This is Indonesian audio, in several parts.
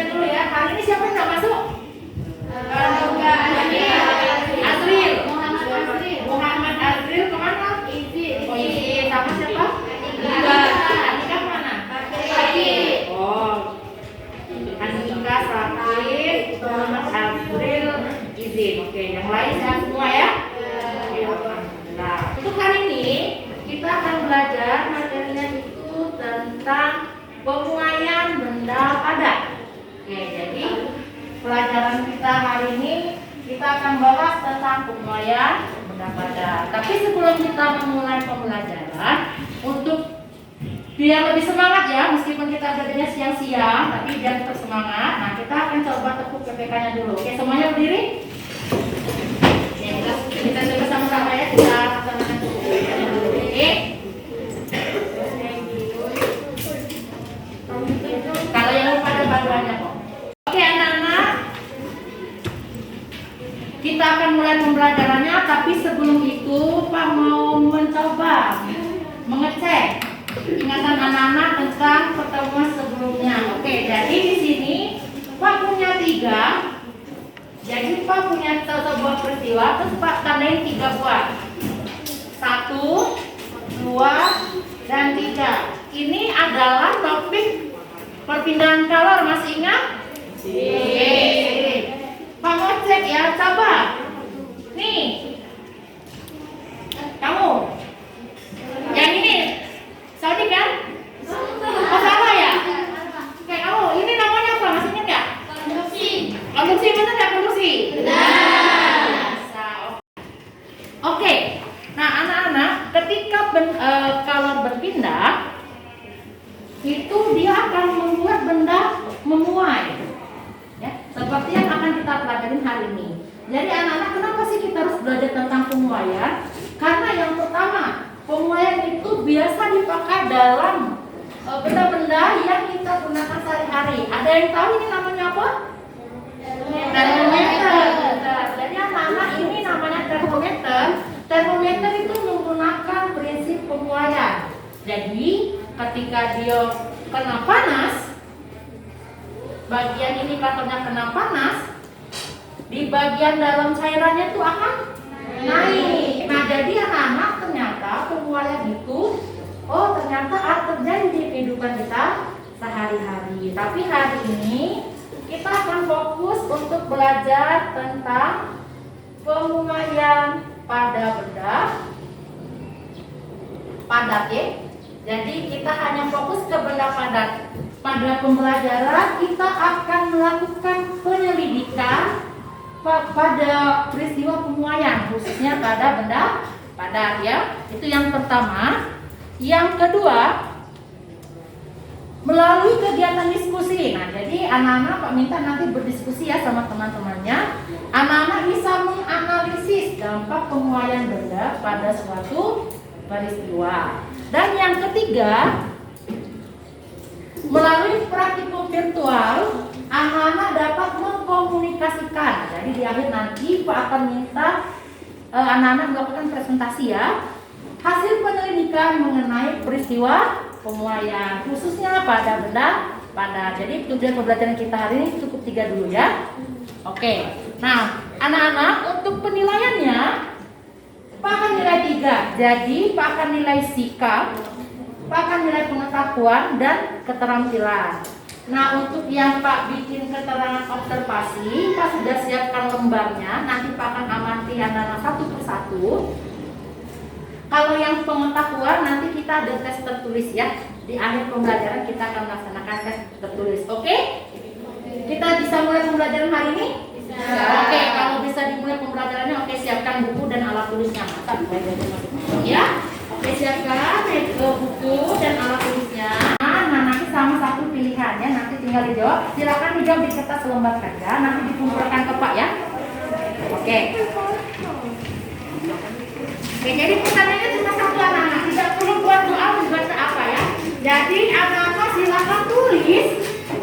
Dulu ya. Hari ini siapa yang nggak masuk? Azril. Muhammad Azril kemana? Oh, izin. Sama siapa? Anika mana? Oh, Anika, Sakit, Muhammad Azril, izin. Oke, yang lain sehat semua ya? Nah, untuk hari ini kita akan belajar materinya itu tentang pemuaian benda padat. Oke, jadi pelajaran kita hari ini kita akan bahas tentang pemuaian benda padat. Tapi sebelum kita memulai pembelajaran, untuk biar lebih semangat ya, meskipun kita belajarnya siang-siang, tapi biar tetap semangat. Nah, kita akan coba tepuk PPK-nya dulu. Oke, semuanya berdiri. Kita coba sama-sama ya, kita laksanakan tepuk PPK-nya dulu. Oke. Kalau yang lupa ada panduannya kok. Oke anak-anak, kita akan mulai pembelajarannya. Tapi sebelum itu Pak mau mencoba mengecek ingatan anak-anak tentang pertemuan sebelumnya. Oke, jadi di sini Pak punya 3. Jadi Pak punya sebuah peristiwa, terus Pak tandain 3 buah. 1, 2, dan 3. Ini adalah topik perpindahan kalor, masih ingat? Oke. Pak mau cek ya, coba. Nih. Kamu. Yang ini. Saudi kan? Oh salah ya? Oke, kamu. Ini namanya apa? Masih ingat nggak? Konduksi. Konduksi benar nggak konduksi? Benar. Oke. Nah anak-anak, ketika kalor berpindah, itu dia akan membuat benda memuai, ya, seperti yang akan kita pelajarin hari ini. Jadi anak-anak, kenapa sih kita harus belajar tentang pemuaian? Karena yang pertama, pemuaian itu biasa dipakai dalam benda-benda yang kita gunakan sehari-hari. Ada yang tahu ini namanya apa? Termometer. Jadi anak-anak, ini namanya termometer. Termometer itu menggunakan prinsip pemuaian. Jadi ketika dia kena panas, bagian indikatornya kena panas, di bagian dalam cairannya itu akan naik. Nah, jadi anak-anak, ternyata pemuaian itu, oh ternyata terjadi di kehidupan kita sehari-hari. Tapi hari ini kita akan fokus untuk belajar tentang pemuaian pada benda padat ya. Jadi kita hanya fokus ke benda padat. Pada pembelajaran kita akan melakukan penyelidikan pada peristiwa pemuaian, khususnya pada benda padat ya. Itu yang pertama. Yang kedua, melalui kegiatan diskusi. Nah, jadi anak-anak Pak minta nanti berdiskusi ya sama teman-temannya. Anak-anak bisa menganalisis dampak pemuaian benda pada suatu peristiwa. Dan yang ketiga, melalui praktikum virtual, anak-anak dapat mengkomunikasikan. Jadi di akhir nanti Pak akan minta anak-anak melakukan presentasi ya, hasil penyelidikan mengenai peristiwa pemuaian, khususnya pada benda padat. Jadi tujuan pembelajaran kita hari ini cukup 3 dulu ya. Oke. Nah, anak-anak, untuk penilaiannya Pak akan nilai 3. Jadi Pak akan nilai sikap, Pak akan nilai pengetahuan dan keterampilan. Nah, untuk yang Pak bikin keterangan observasi, Pak sudah siapkan lembarnya. Nanti Pak akan amati anak-anak satu persatu. Kalau yang pengetahuan, nanti kita ada tes tertulis ya. Di akhir pembelajaran kita akan melaksanakan tes tertulis. Oke? Kita bisa mulai pembelajaran hari ini? Oke, kalau bisa dimulai pembelajarannya, oke, siapkan buku dan alat tulisnya. Ya, oke, siapkan buku dan alat tulisnya. Nah, nanti sama satu pilihannya, nanti tinggal dijawab. Silakan dijawab di kertas lembar saja, nanti dikumpulkan ke Pak ya. Oke. Oke, jadi pertanyaannya cuma satu anak-anak, tidak perlu buat doa membaca apa ya. Jadi anak-anak silakan tulis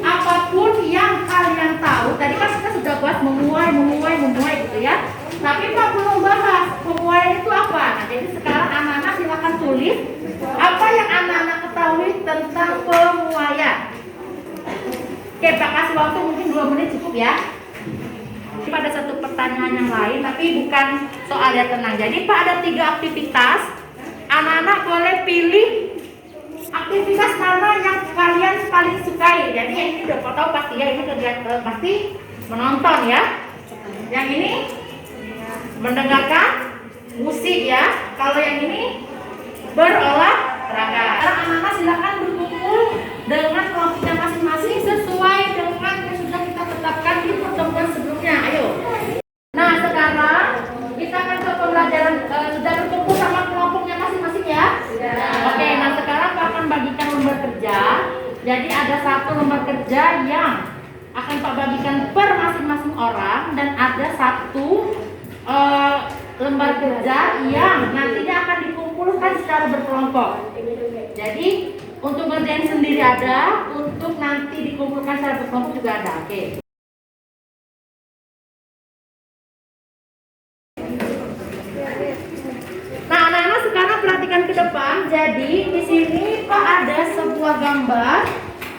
apapun yang kalian tahu. Tadi kan kita sudah bahas memuai gitu ya. Tapi Pak belum bahas pemuaian itu apa. Nah, jadi sekarang anak-anak silakan tulis apa yang anak-anak ketahui tentang pemuaian. Oke, Pak kasih waktu mungkin 2 menit cukup ya. Pada satu pertanyaan yang lain, tapi bukan soal ya, tenang. Jadi Pak ada 3 aktivitas. Anak-anak boleh pilih aktivitas mana yang kalian paling sukai. Jadi yang ini udah tahu pasti ya, ini kegiatan pasti menonton ya. Yang ini mendengarkan musik ya. Kalau yang ini berolahraga. Anak-anak silakan berkumpul dengan kelompoknya masing-masing sesuai dengan yang sudah kita tetapkan di pertemuan sebelumnya. Ayo. Nah sekarang kita akan ke pembelajaran. Sudah berkumpul sama kelompoknya masing-masing ya. Oke. Nah sekarang Pak akan bagikan lembar kerja. Jadi ada 1 lembar kerja yang akan Pak bagikan per masing-masing orang, dan ada 1 lembar kerja yang nantinya akan dikumpulkan secara berkelompok. Jadi untuk ngerjain sendiri ada, untuk nanti dikumpulkan secara berkelompok juga ada. Oke. Nah, anak-anak sekarang perhatikan ke depan. Jadi di sini Pak ada sebuah gambar.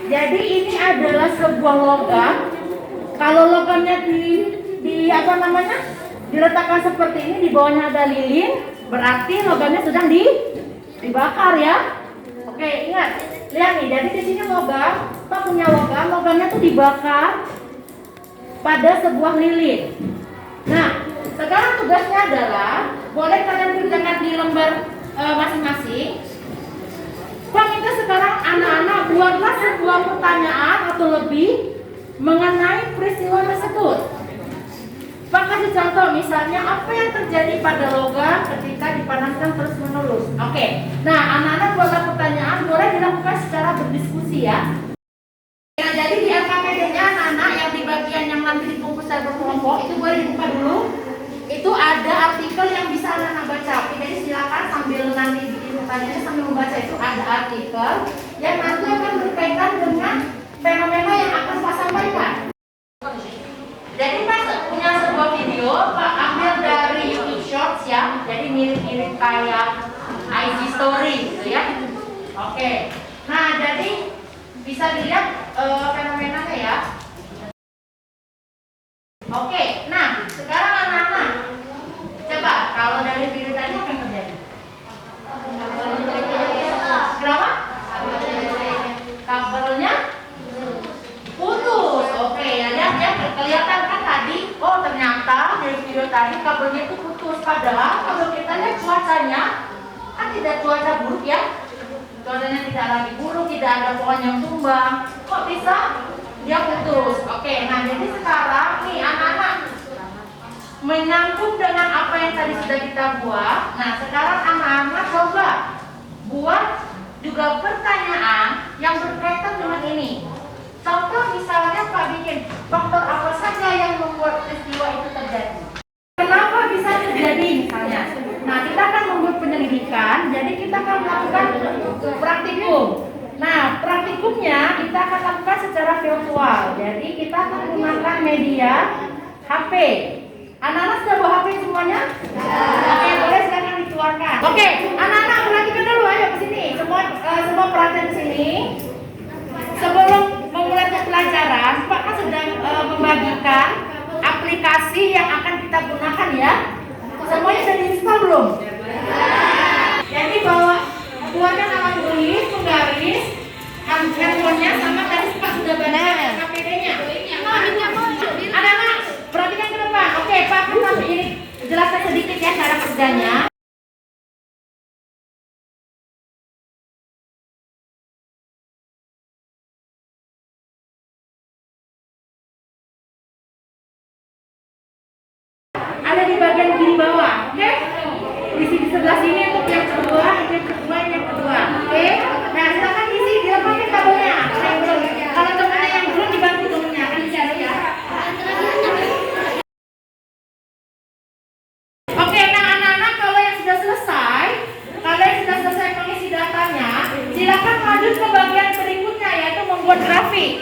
Jadi ini adalah sebuah logam. Kalau logamnya di apa namanya? Diletakkan seperti ini, di bawahnya ada lilin, berarti logamnya sedang dibakar ya. Oke, ingat, lihat nih. Jadi di sini logam, Pak punya logamnya tuh dibakar pada sebuah lilin. Nah, sekarang tugasnya adalah boleh kalian kerjakan di lembar masing-masing. Pak minta sekarang anak-anak buatlah sebuah pertanyaan atau lebih mengenai peristiwa tersebut. Pak kasih contoh, misalnya apa yang terjadi pada logam ketika dipanaskan terus-menerus. Oke. Nah, anak-anak buatlah pertanyaan, boleh dilakukan secara berdiskusi ya. Nah, jadi di LKPD-nya anak-anak yang di bagian yang nanti dikumpul secara berkelompok itu boleh dibuka dulu. Itu ada artikel yang bisa anak-anak baca. Oke, jadi silakan sambil nanti bikin pertanyaannya sambil membaca. Itu ada artikel yang nanti akan berkaitan dengan fenomena yang akan Pak sampaikan. Jadi Pak punya sebuah video, Pak ambil dari YouTube Shorts ya. Jadi mirip-mirip kayak IG Story gitu ya. Oke. Nah, jadi bisa dilihat fenomenanya ya. Oke. Nah, sekarang anak-anak coba kalau dari video tadi apa yang terjadi? Kenapa? Kabelnya putus. Oke, ya lihat ya, kelihatan kan tadi. Oh, ternyata dari video tadi kabelnya itu putus. Padahal kalau kita lihat cuacanya kan tidak cuaca buruk ya. Cuacanya tidak lagi buruk, tidak ada pohon yang tumbang. Kok bisa dia putus? Oke, nah jadi sekarang nih anak-anak menyambung dengan apa yang tadi sudah kita buat. Nah, sekarang anak-anak coba buat juga pertanyaan yang berkaitan dengan ini. Contoh misalnya Pak bikin faktor apa saja yang membuat peristiwa itu terjadi. Kenapa bisa terjadi misalnya? Nah, kita akan membuat penyelidikan, jadi kita akan melakukan praktikum. Nah, praktikumnya kita akan lakukan secara virtual. Jadi kita akan menggunakan media HP. Anak-anak sudah bawa HP semuanya? Oke, boleh silakan dikeluarkan. Oke, anak-anak perhatikan dulu, ayo ke sini. Semua perhatian ke sini. Sebelum memulai pelajaran, Pak kan sedang membagikan aplikasi yang akan kita gunakan ya. Semuanya sudah diinstal belum? Jadi keluarkan alat tulis, penggaris, handphonenya sama tadi Pak sudah baca KPD-nya. Anak-anak perhatikan ke depan. Oke, Pak akan sampai ini jelaskan sedikit ya cara kerjanya. Ada di bagian kiri bawah, oke? Isi di sebelah sini untuk yang kedua, yang kedua, oke? Nah, silakan isi dilepaskan kabelnya. Kalau temannya yang belum dibantu temennya, kan dicari ya. Oke, nah anak-anak kalau yang sudah selesai, mengisi datanya, silakan lanjut ke bagian berikutnya yaitu membuat grafik.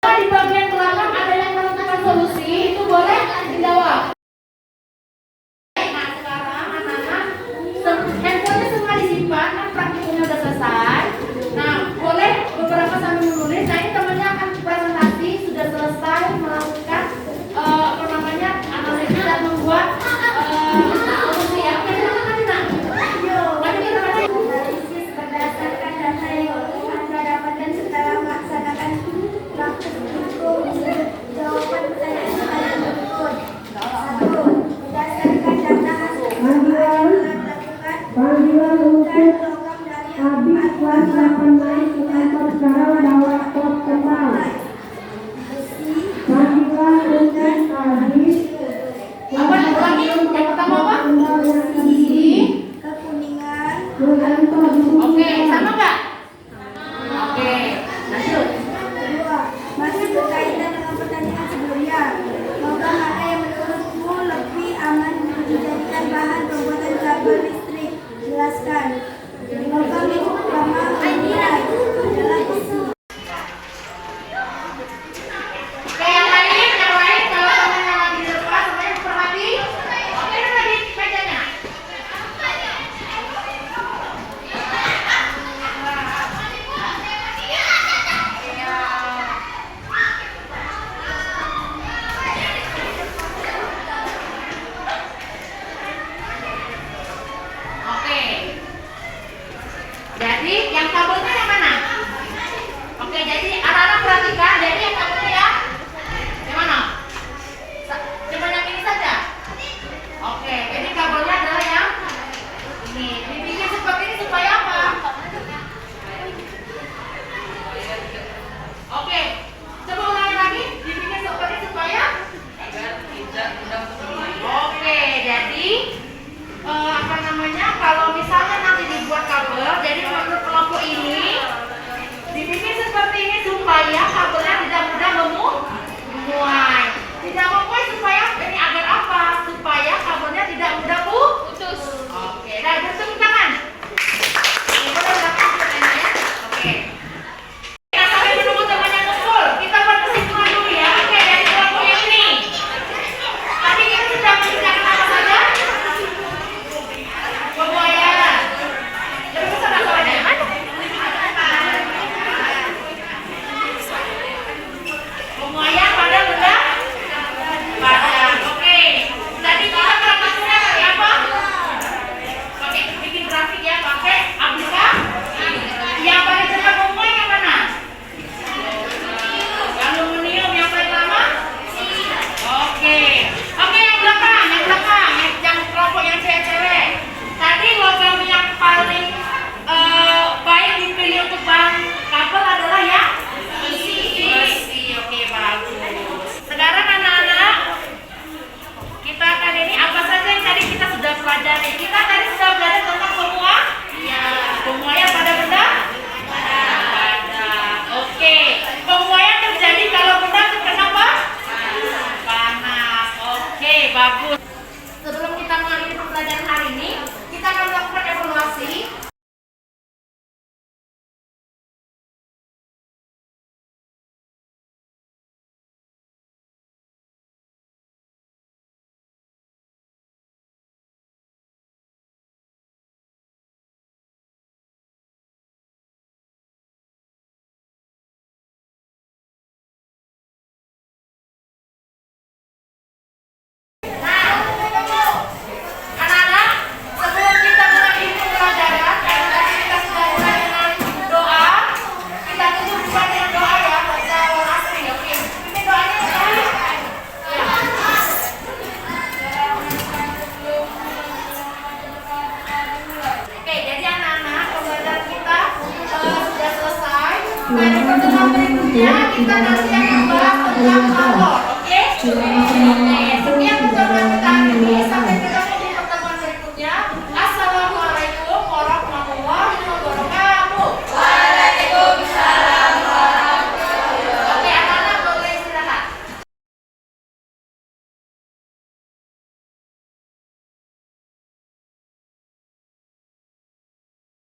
Di bagian belakang ada yang menentukan solusi, itu boleh dijawab. Apa lagi? Yang pertama apa? Kekuningan. Oke, sama nggak? Oke, lanjut. Kedua, masih berkaitan dengan pertanyaan sebelumnya. Logam mana yang menurutmu lebih aman dijadikan bahan pembuatan kabel listrik? Jelaskan. Logam yang pertama adalah besi. Oke, yang lain kalau temennya lagi di depan, semuanya berhati. Oke, ini lagi mejanya. Oke. Jadi yang kabelnya yang mana? Oke, jadi anak-anak perhatikan. Jadi yang kabelnya yang mana? Cuma yang ini saja. Oke, jadi kabelnya adalah yang ini. Dibikin seperti ini supaya apa? Oke, coba ulangi lagi. Dibikin seperti ini supaya agar tidak mudah terbunuh. Oke, jadi apa namanya? Kalau misalnya nanti dibuat kabel, jadi menurut kelompok ini dibikin seperti ini supaya kabelnya tidak mudah memuai. Tidak memuai supaya ini agar apa? Supaya kabelnya tidak mudah putus. Oke, dan bertepuk tangan. Ini boleh belakang ya. Oke. Kita sampai menunggu temannya ngumpul. Kita buat kesimpulan dulu ya. Oke, dari kelompok yang ini. Tadi kita sudah mengerjakan apa saja? Pemuaian. Lebih besar masalahnya. Pemuaian pada benda padat. Oke. Tadi kita prakteknya pakai apa? Pakai bikin grafik ya, pakai aplikasi. Yang paling cepat memuai yang mana? Aluminium yang paling lama? Oke. Oke, yang belakang, yang kelompok yang cewek-cewek. Tadi logam yang paling baik dipilih untuk bahan kabel adalah ya besi. Oke, bagus. Sekarang anak-anak, kita akan ini apa saja yang tadi kita sudah pelajari. Kita tadi sudah belajar tentang pemuaian pada benda padat. Oke, pemuaian terjadi kalau benda terkena apa? Panas. Oke, bagus.